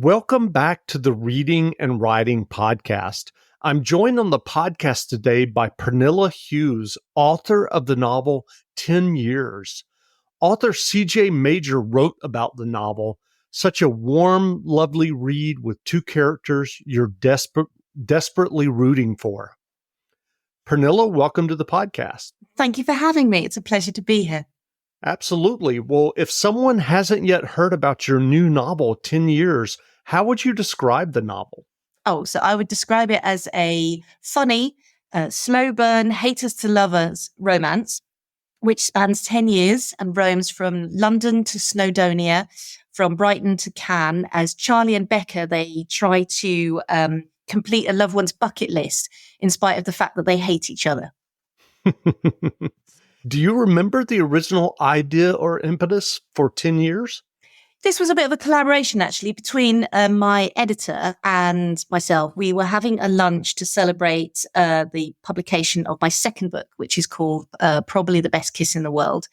Welcome back to the Reading and Writing Podcast. I'm joined on the podcast today by Pernille Hughes, author of the novel 10 Years. Author C.J. Major wrote about the novel, such a warm, lovely read with two characters you're desperately rooting for. Pernille, welcome to the podcast. Thank you for having me. It's a pleasure to be here. Absolutely. Well, if someone hasn't yet heard about your new novel, 10 Years, how would you describe the novel? So I would describe it as a funny, slow burn, haters to lovers romance, which spans 10 years and roams from London to Snowdonia, from Brighton to Cannes, as Charlie and Becca, they try to complete a loved one's bucket list in spite of the fact that they hate each other. Do you remember the original idea or impetus for 10 Years? This was a bit of a collaboration, actually, between my editor and myself. We were having a lunch to celebrate the publication of my second book, which is called Probably the Best Kiss in the World.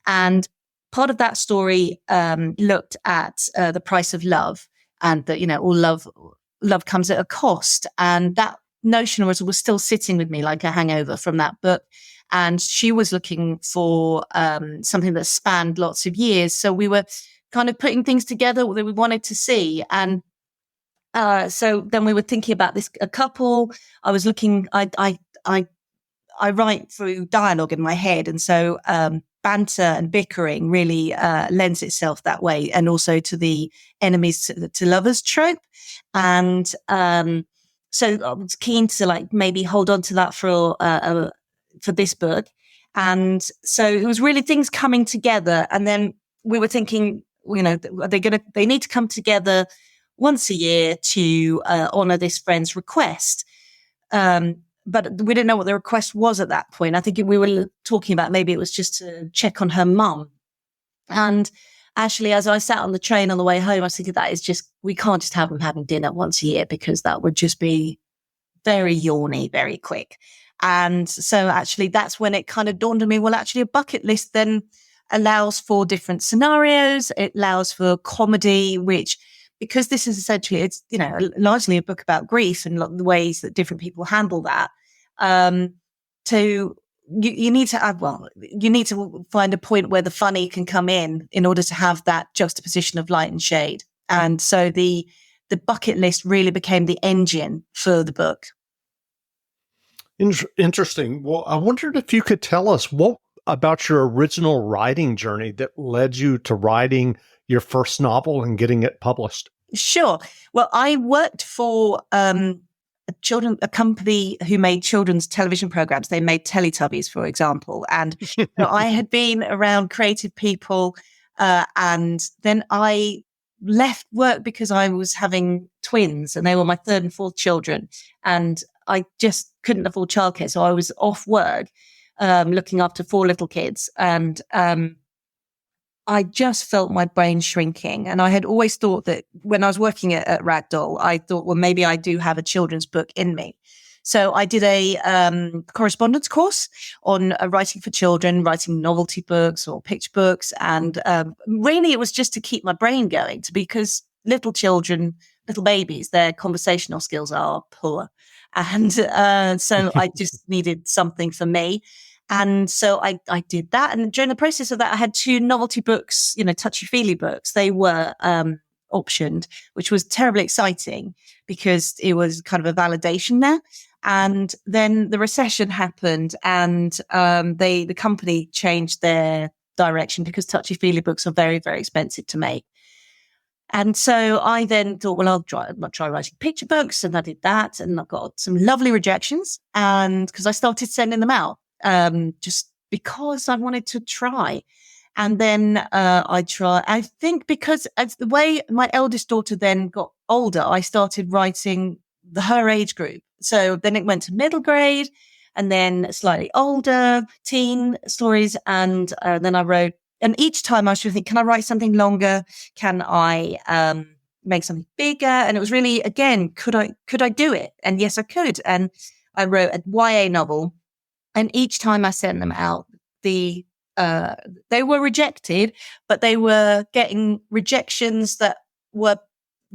And part of that story looked at the price of love, and that, all love comes at a cost. And that notion was still sitting with me like a hangover from that book. And she was looking for something that spanned lots of years. So we were kind of putting things together that we wanted to see. And so then we were thinking about this, a couple. I was looking, I write through dialogue in my head. And so banter and bickering really lends itself that way. And also to the enemies to lovers trope. And so I was keen to maybe hold on to that for this book. And so it was really things coming together. And then we were thinking, they need to come together once a year to honor this friend's request. But we didn't know what the request was at that point. I think we were talking about maybe it was just to check on her mum. And actually, as I sat on the train on the way home, I was thinking we can't just have them having dinner once a year, because that would just be very yawny, very quick. And so actually that's when it kind of dawned on me, well, actually a bucket list then allows for different scenarios. It allows for comedy, which, because this is essentially, it's, largely a book about grief and the ways that different people handle that. You need to find a point where the funny can come in order to have that juxtaposition of light and shade. And so the bucket list really became the engine for the book. Interesting. Well, I wondered if you could tell us what about your original writing journey that led you to writing your first novel and getting it published. Sure. Well, I worked for a company who made children's television programs. They made Teletubbies, for example. And I had been around creative people, and then I left work because I was having twins, and they were my third and fourth children. And I just couldn't afford childcare. So I was off work, looking after 4 little kids. And I just felt my brain shrinking. And I had always thought that when I was working at Ragdoll, I thought, well, maybe I do have a children's book in me. So I did a correspondence course on writing for children, writing novelty books or picture books. And really it was just to keep my brain going, because little children, little babies, their conversational skills are poor. And so I just needed something for me. And so I did that. And during the process of that, I had 2 novelty books, touchy-feely books. They were optioned, which was terribly exciting because it was kind of a validation there. And then the recession happened, and the company changed their direction because touchy-feely books are very, very expensive to make. And so I then thought, well, I'll try writing picture books. And I did that. And I got some lovely rejections. And because I started sending them out, just because I wanted to try. And then I think because as the way my eldest daughter then got older, I started writing her age group. So then it went to middle grade, and then slightly older teen stories. And then I wrote. And each time I was thinking, can I write something longer? Can I make something bigger? And it was really, again, could I do it? And yes, I could. And I wrote a YA novel. And each time I sent them out, they were rejected, but they were getting rejections that were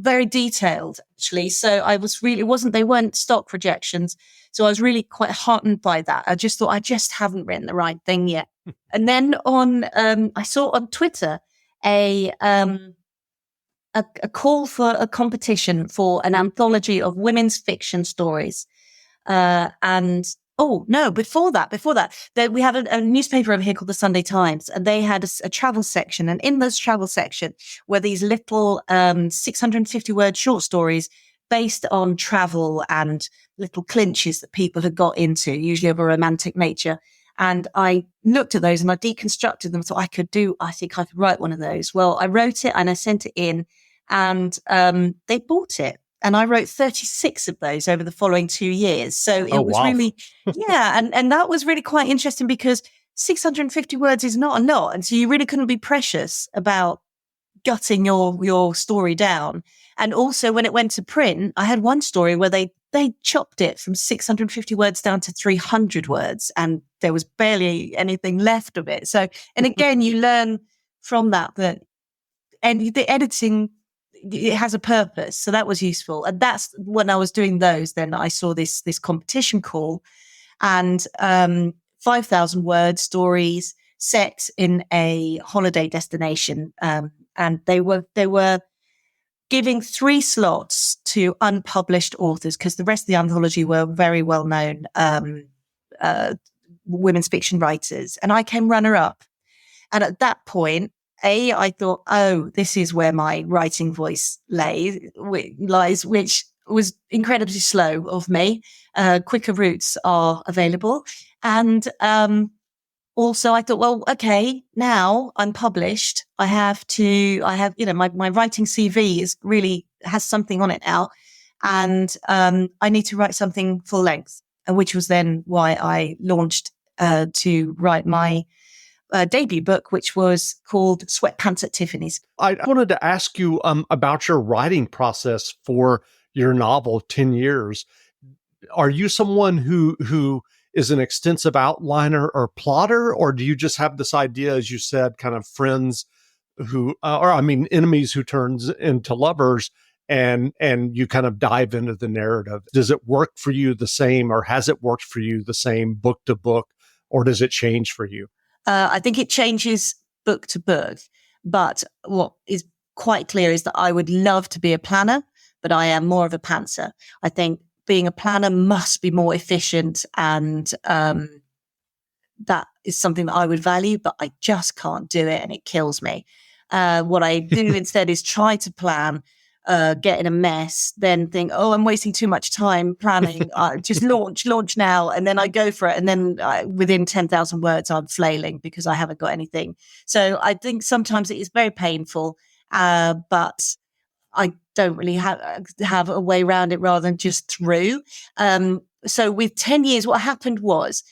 very detailed, actually. So they weren't stock rejections. So I was really quite heartened by that. I just thought I just haven't written the right thing yet. And then I saw on Twitter a call for a competition for an anthology of women's fiction stories. And oh no, before that, we have a newspaper over here called the Sunday Times, and they had a travel section. And in this travel section were these little 650 word short stories based on travel and little clinches that people had got into, usually of a romantic nature. And I looked at those and I deconstructed them. So I think I could write one of those. Well, I wrote it and I sent it in, and they bought it. And I wrote 36 of those over the following 2 years. So it was really, yeah. And that was really quite interesting because 650 words is not a lot. And so you really couldn't be precious about gutting your story down. And also when it went to print, I had one story where they chopped it from 650 words down to 300 words, and there was barely anything left of it. So, and again, you learn from that and the editing, it has a purpose. So that was useful. And that's when I was doing those, then I saw this competition call, and 5,000 word stories set in a holiday destination. And they were giving 3 slots to unpublished authors, because the rest of the anthology were very well known women's fiction writers. And I came runner up. And at that point, I thought, oh, this is where my writing voice lies, which was incredibly slow of me. Quicker routes are available. And also I thought, well, okay, now I'm published. I have, my writing CV has something on it now. And I need to write something full length, which was then why I launched to write my debut book, which was called Sweatpants at Tiffany's. I wanted to ask you about your writing process for your novel, 10 Years. Are you someone who is an extensive outliner or plotter, or do you just have this idea, as you said, kind of friends enemies who turns into lovers, and you kind of dive into the narrative? Does it work for you the same, or has it worked for you the same book to book, or does it change for you? I think it changes book to book, but what is quite clear is that I would love to be a planner, but I am more of a pantser. I think being a planner must be more efficient, and that is something that I would value, but I just can't do it, and it kills me. What I do instead is try to plan, get in a mess, then think, oh, I'm wasting too much time planning. Just launch now. And then I go for it. And then within 10,000 words, I'm flailing because I haven't got anything. So I think sometimes it is very painful, but I don't really have a way around it rather than just through. So with 10 years, what happened was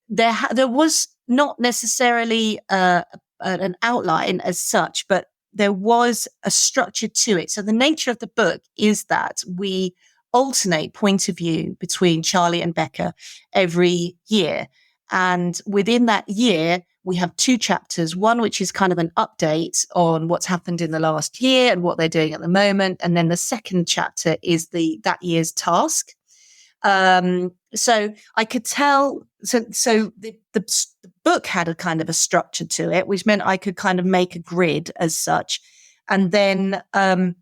there was not necessarily an outline as such, but there was a structure to it. So the nature of the book is that we alternate point of view between Charlie and Becca every year. And within that year, we have 2 chapters, one which is kind of an update on what's happened in the last year and what they're doing at the moment. And then the second chapter is that year's task. So I could tell, so the book had a kind of a structure to it, which meant I could kind of make a grid as such. And then, I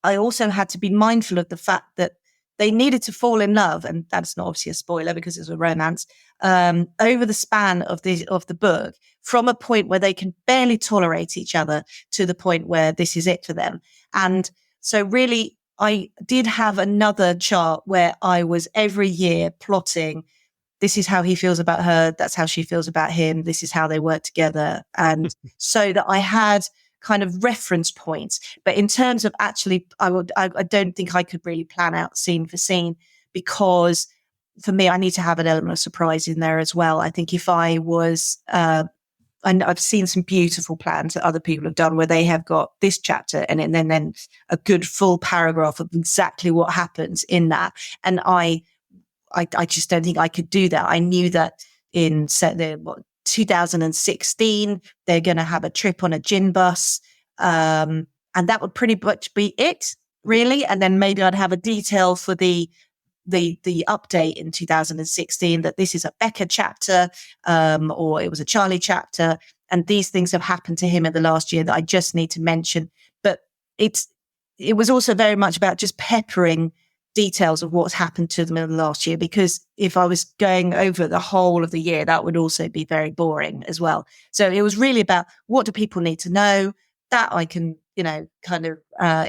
also had to be mindful of the fact that they needed to fall in love. And that's not obviously a spoiler because it's a romance, over the span of the book, from a point where they can barely tolerate each other to the point where this is it for them. And so really, I did have another chart where I was every year plotting, this is how he feels about her, that's how she feels about him, this is how they work together. And so that I had kind of reference points. But in terms of actually, I don't think I could really plan out scene for scene, because for me, I need to have an element of surprise in there as well. I think if I was, and I've seen some beautiful plans that other people have done where they have got this chapter and then a good full paragraph of exactly what happens in that. And I just don't think I could do that. I knew that in 2016, they're going to have a trip on a gin bus. And that would pretty much be it. really. And then maybe I'd have a detail for the update in 2016 that this is a Becca chapter, or it was a Charlie chapter. And these things have happened to him in the last year that I just need to mention. But it was also very much about just peppering details of what's happened to them in the last year, because if I was going over the whole of the year, that would also be very boring as well. So it was really about, what do people need to know that I can, kind of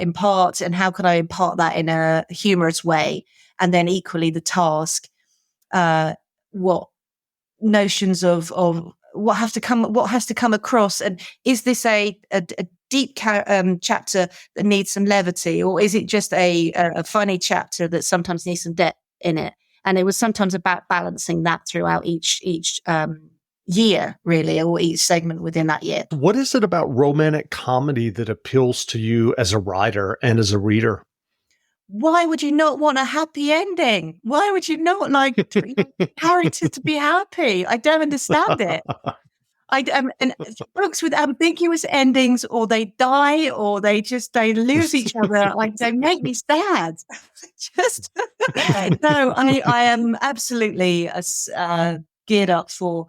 impart, and how can I impart that in a humorous way? And then equally the task, what notions of what has to come across, and is this a deep chapter that needs some levity, or is it just a funny chapter that sometimes needs some depth in it? And it was sometimes about balancing that throughout each year, really, or each segment within that year. What is it about romantic comedy that appeals to you as a writer and as a reader? Why would you not want a happy ending? Why would you not like characters to be happy? I don't understand it. And books with ambiguous endings, or they die, or they lose each other. Like, they make me sad. Just no. I am absolutely geared up for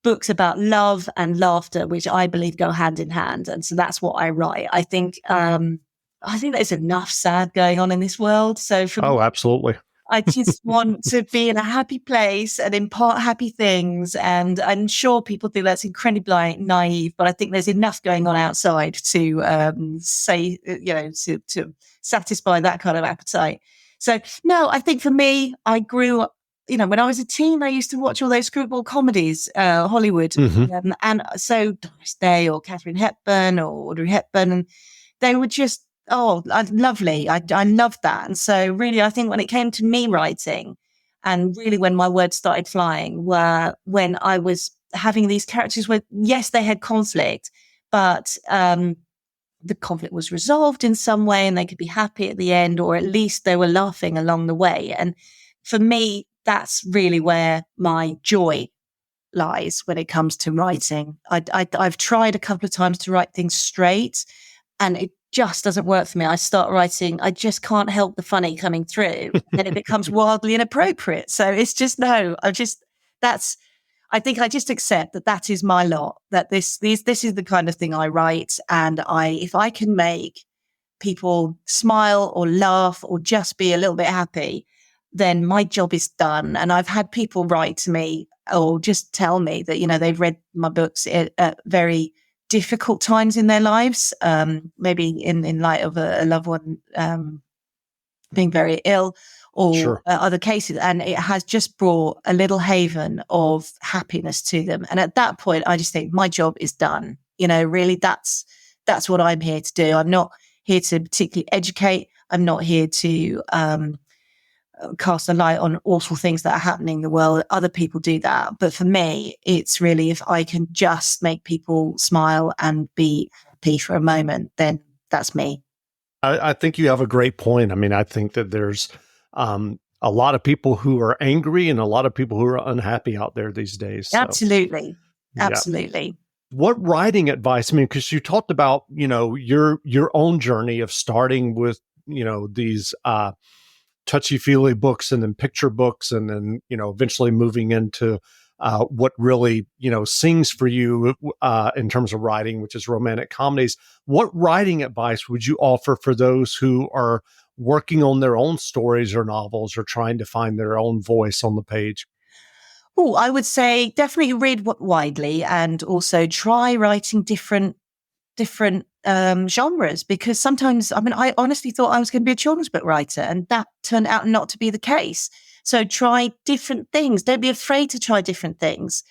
books about love and laughter, which I believe go hand in hand, and so that's what I write. I think there's enough sad going on in this world. So absolutely. I just want to be in a happy place and impart happy things. And I'm sure people think that's incredibly naive, but I think there's enough going on outside to to satisfy that kind of appetite. So no, I think for me, I grew up, when I was a teen, I used to watch all those screwball comedies, Hollywood. Mm-hmm. And so Doris Day or Katharine Hepburn or Audrey Hepburn, and they were just, lovely. I loved that. And so really, I think when it came to me writing, and really when my words started flying, were when I was having these characters where, yes, they had conflict, but the conflict was resolved in some way and they could be happy at the end, or at least they were laughing along the way. And for me, that's really where my joy lies when it comes to writing. I've tried a couple of times to write things straight, and it just doesn't work for me. I start writing, I just can't help the funny coming through, and then it becomes wildly inappropriate. So it's just, no, I think I just accept that is my lot, that this is the kind of thing I write. And if I can make people smile or laugh or just be a little bit happy, then my job is done. And I've had people write to me or just tell me that, they've read my books at very difficult times in their lives, maybe in light of a loved one being very ill, or Sure. Other cases, and it has just brought a little haven of happiness to them. And at that point, I just think my job is done. Really, that's what I'm here to do. I'm not here to particularly educate. I'm not here to cast a light on awful things that are happening in the world. Other people do that. But for me, it's really, if I can just make people smile and be happy for a moment, then that's me. I think you have a great point. I mean, I think that there's a lot of people who are angry and a lot of people who are unhappy out there these days. So, absolutely. Yeah. Absolutely. What writing advice? I mean, because you talked about, your own journey of starting with, these touchy-feely books and then picture books, and then, eventually moving into what really, sings for you in terms of writing, which is romantic comedies. What writing advice would you offer for those who are working on their own stories or novels, or trying to find their own voice on the page? Oh, I would say definitely read widely, and also try writing different genres, because sometimes, I honestly thought I was going to be a children's book writer, and that turned out not to be the case. So try different things. Don't be afraid to try different things,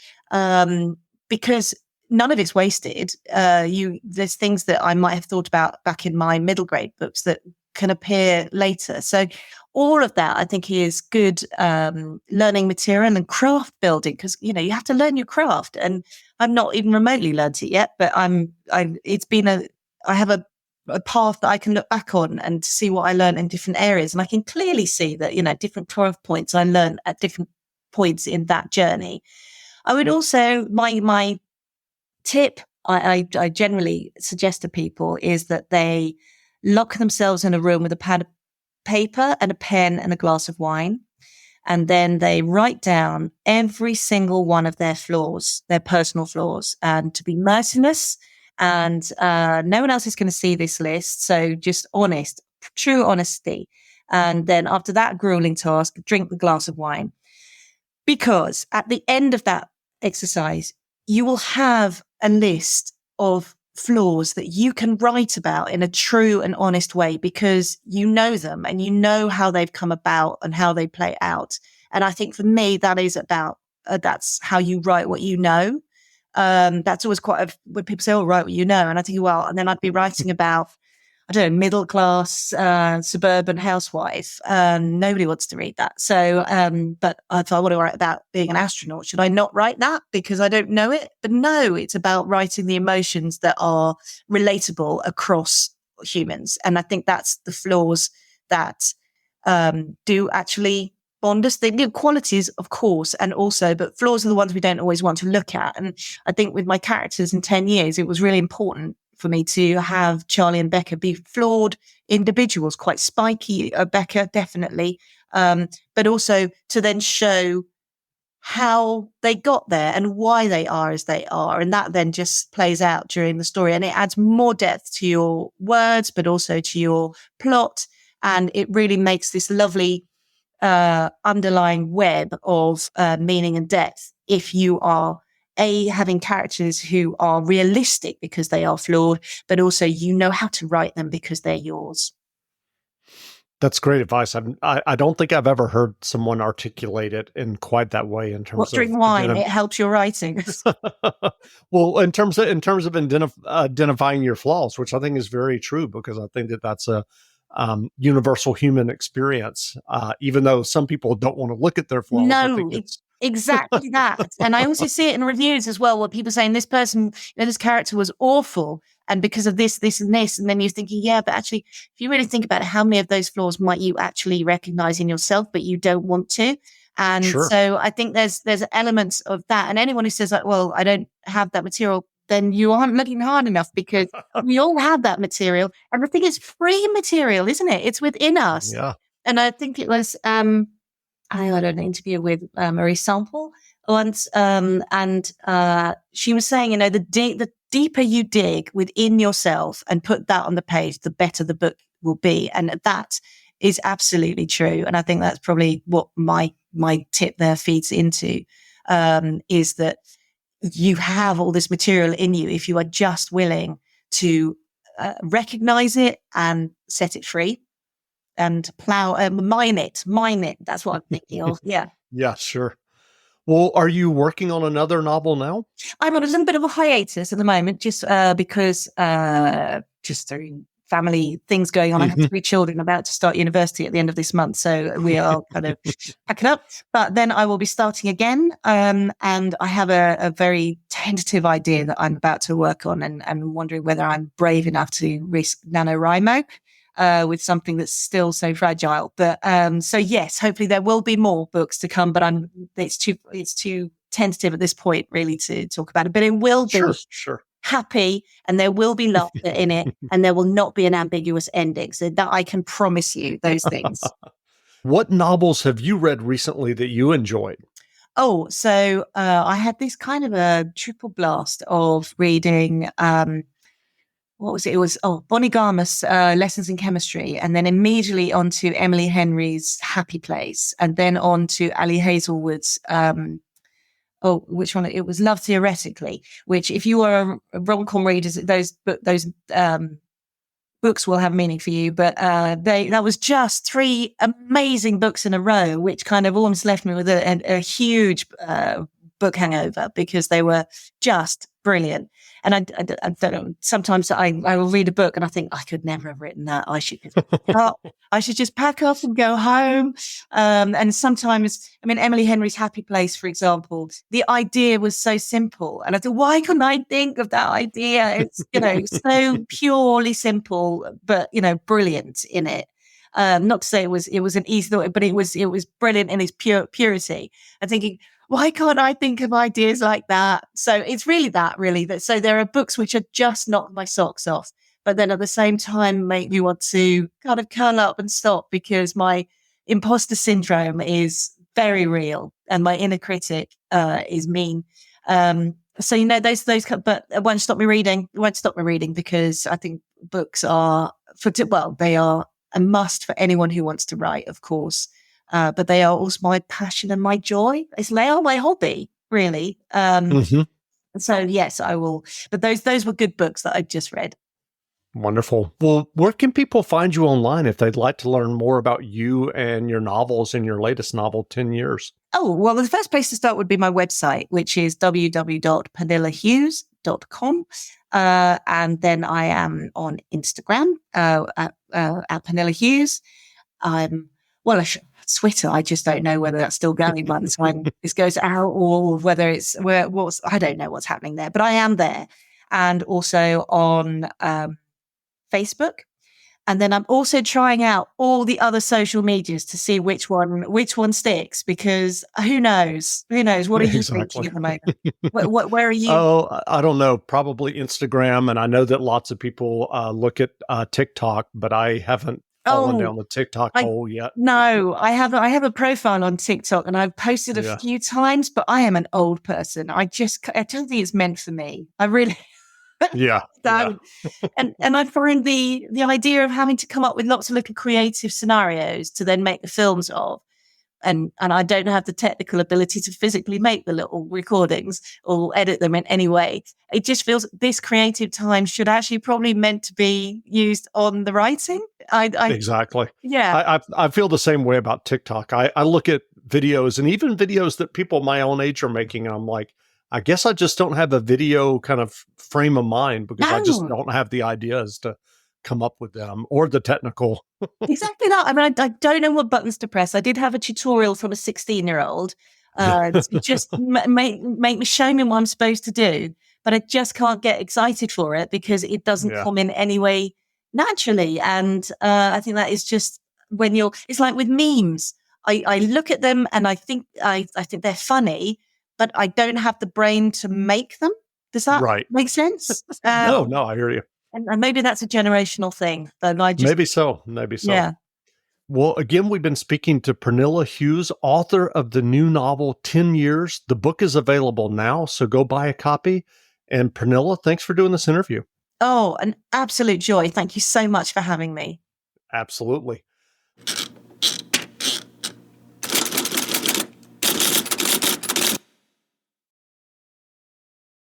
because none of it's wasted. There's things that I might have thought about back in my middle grade books that can appear later. So all of that, I think, is good learning material and craft building, because you have to learn your craft, and I'm not even remotely learned it yet, but I have a path that I can look back on and see what I learned in different areas, and I can clearly see that different craft points I learned at different points in that journey. I would also, my tip I generally suggest to people is that they lock themselves in a room with a pad of paper and a pen and a glass of wine. And then they write down every single one of their flaws, their personal flaws, and to be merciless. And no one else is going to see this list. So just honest, true honesty. And then after that grueling task, drink the glass of wine. Because at the end of that exercise, you will have a list of flaws that you can write about in a true and honest way because you know them and you know how they've come about and how they play out. And I think for me, that is about, that's how you write what you know. That's always when people say, oh, write what you know. And I think, well, and then I'd be writing about, I don't know, middle class, suburban housewife. Nobody wants to read that. So, but if I want to write about being an astronaut, should I not write that because I don't know it? But no, it's about writing the emotions that are relatable across humans. And I think that's the flaws that, do actually bond us. They give qualities, of course, and also, but flaws are the ones we don't always want to look at. And I think with my characters in 10 years, it was really important for me to have Charlie and Becca be flawed individuals, quite spiky, Becca, definitely. But also to then show how they got there and why they are as they are. And that then just plays out during the story. And it adds more depth to your words, but also to your plot. And it really makes this lovely underlying web of meaning and depth if you are having characters who are realistic because they are flawed, but also you know how to write them because they're yours. That's great advice. I don't think I've ever heard someone articulate it in quite that way in terms of drink wine. It helps your writing. Well, in terms of identifying your flaws, which I think is very true because I think that that's a universal human experience. Even though some people don't want to look at their flaws. No, I think it's exactly that. And I also see it in reviews as well, where people saying this person, this character was awful. And because of this, this, and this. And then you're thinking, yeah, but actually, if you really think about it, how many of those flaws might you actually recognize in yourself, but you don't want to? And so I think there's elements of that. And anyone who says like, well, I don't have that material, then you aren't looking hard enough because we all have that material. And the thing is free material, isn't it? It's within us. Yeah. And I think it was, I had an interview with Marie Sample once, and she was saying, the deeper you dig within yourself and put that on the page, the better the book will be. And that is absolutely true. And I think that's probably what my tip there feeds into, is that you have all this material in you if you are just willing to recognize it and set it free. And mine it. That's what I'm thinking of. Yeah. Yeah, sure. Well, are you working on another novel now? I'm on a little bit of a hiatus at the moment, just because just through family things going on. I have 3 children about to start university at the end of this month. So we are kind of packing up. But then I will be starting again. And I have a very tentative idea that I'm about to work on and wondering whether I'm brave enough to risk NaNoWriMo. With something that's still so fragile. But so yes, hopefully there will be more books to come, but it's too tentative at this point really to talk about it. But it will be happy and there will be laughter in it and there will not be an ambiguous ending. So that I can promise you those things. What novels have you read recently that you enjoyed? Oh, so I had this kind of a triple blast of reading what was it? It was, Bonnie Garmus, Lessons in Chemistry, and then immediately onto Emily Henry's Happy Place, and then on to Ali Hazelwood's, which one? It was Love Theoretically, which if you are a rom-com reader, those books will have meaning for you. But that was just 3 amazing books in a row, which kind of almost left me with a huge book hangover because they were just brilliant. And I don't know, sometimes I will read a book and I think I could never have written that. I should just pack up and go home. And sometimes, Emily Henry's Happy Place, for example, the idea was so simple. And I thought, why couldn't I think of that idea? It's, so purely simple, but, brilliant in it. Not to say it was an easy thought, but it was brilliant in its purity. I'm thinking, why can't I think of ideas like that? So it's really that. So there are books which are just knock my socks off, but then at the same time make me want to kind of curl up and stop because my imposter syndrome is very real and my inner critic is mean. So, you know, but it won't stop me reading. It won't stop me reading because I think books are they are a must for anyone who wants to write, of course. But they are also my passion and my joy. They are my hobby, really. So yes, I will. But those were good books that I just read. Wonderful. Well, where can people find you online if they'd like to learn more about you and your novels and your latest novel, 10 Years? Oh, well, the first place to start would be my website, which is www.pernillehughes.com. And then I am on Instagram at Pernille Hughes. Twitter, I just don't know whether that's still going by the time this goes out or whether I don't know what's happening there, but I am there. And also on Facebook. And then I'm also trying out all the other social medias to see which one sticks, because who knows? What are you thinking at the moment? Where are you? Oh, I don't know. Probably Instagram. And I know that lots of people look at TikTok, but I haven't fallen down the TikTok hole yet. No, I have a profile on TikTok and I've posted a few times, but I am an old person. I don't think it's meant for me. I really... Yeah. And I find the idea of having to come up with lots of little creative scenarios to then make the films of, and I don't have the technical ability to physically make the little recordings or edit them in any way. It just feels this creative time should actually probably meant to be used on the writing. Exactly. Yeah. I feel the same way about TikTok. I look at videos and even videos that people my own age are making, and I'm like, I guess I just don't have a video kind of frame of mind because I just don't have the ideas to come up with them or the technical. Exactly that. I mean, I don't know what buttons to press. I did have a tutorial from a 16-year-old to just show me what I'm supposed to do, but I just can't get excited for it because it doesn't come in any way naturally. And I think that is just it's like with memes. I look at them and I think they're funny, but I don't have the brain to make them. Does that make sense? No, I hear you. And maybe that's a generational thing. Maybe so. Yeah. Well, again, we've been speaking to Pernille Hughes, author of the new novel, 10 Years. The book is available now, so go buy a copy. And Pernille, thanks for doing this interview. Oh, an absolute joy. Thank you so much for having me. Absolutely.